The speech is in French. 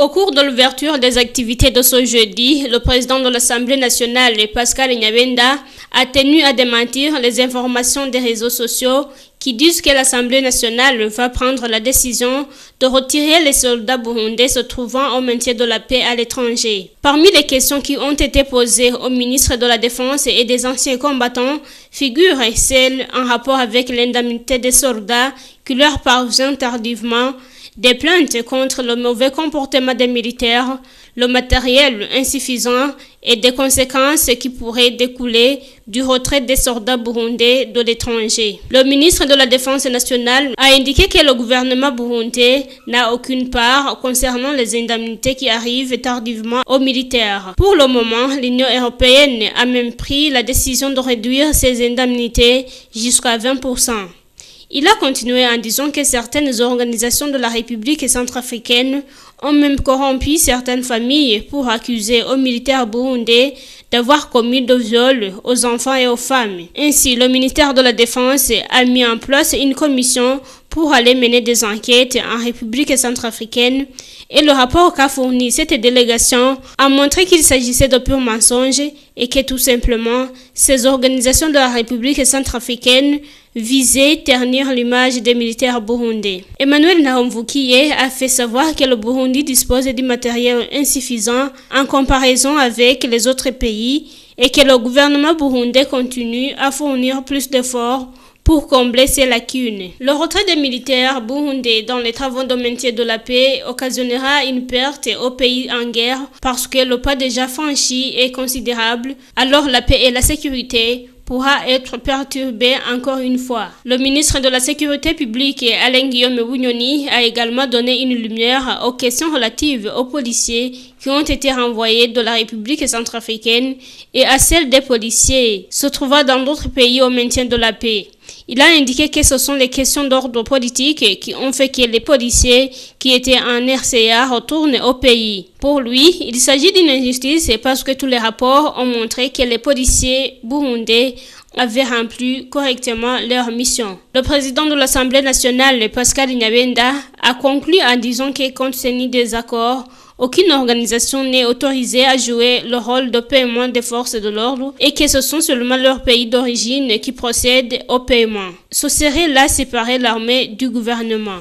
Au cours de l'ouverture des activités de ce jeudi, le président de l'Assemblée nationale, Pascal Nyabenda, a tenu à démentir les informations des réseaux sociaux qui disent que l'Assemblée nationale va prendre la décision de retirer les soldats burundais se trouvant au maintien de la paix à l'étranger. Parmi les questions qui ont été posées au ministre de la Défense et des anciens combattants figure celle en rapport avec l'indemnité des soldats qui leur parvient tardivement, des plaintes contre le mauvais comportement des militaires, le matériel insuffisant et des conséquences qui pourraient découler du retrait des soldats burundais de l'étranger. Le ministre de la Défense nationale a indiqué que le gouvernement burundais n'a aucune part concernant les indemnités qui arrivent tardivement aux militaires. Pour le moment, l'Union européenne a même pris la décision de réduire ces indemnités jusqu'à 20%. Il a continué en disant que certaines organisations de la République centrafricaine ont même corrompu certaines familles pour accuser aux militaires burundais d'avoir commis de viols aux enfants et aux femmes. Ainsi, le ministère de la Défense a mis en place une commission pour aller mener des enquêtes en République centrafricaine et le rapport qu'a fourni cette délégation a montré qu'il s'agissait de purs mensonges et que tout simplement, ces organisations de la République centrafricaine visaient ternir l'image des militaires burundais. Emmanuel Nahomvukiye a fait savoir que le Burundi dispose du matériel insuffisant en comparaison avec les autres pays et que le gouvernement burundais continue à fournir plus d'efforts pour combler ces lacunes. Le retrait des militaires burundais dans les travaux de maintien de la paix occasionnera une perte au pays en guerre parce que le pas déjà franchi est considérable, alors la paix et la sécurité pourra être perturbé encore une fois. Le ministre de la Sécurité publique, Alain Guillaume Bunyoni, a également donné une lumière aux questions relatives aux policiers qui ont été renvoyés de la République centrafricaine et à celles des policiers se trouvant dans d'autres pays au maintien de la paix. Il a indiqué que ce sont les questions d'ordre politique qui ont fait que les policiers qui étaient en RCA retournent au pays. Pour lui, il s'agit d'une injustice parce que tous les rapports ont montré que les policiers burundais avaient rempli correctement leur mission. Le président de l'Assemblée nationale, Pascal Nyabenda, a conclu en disant que compte tenu des accords, aucune organisation n'est autorisée à jouer le rôle de paiement des forces de l'ordre et que ce sont seulement leurs pays d'origine qui procèdent au paiement. Ce serait là séparer l'armée du gouvernement.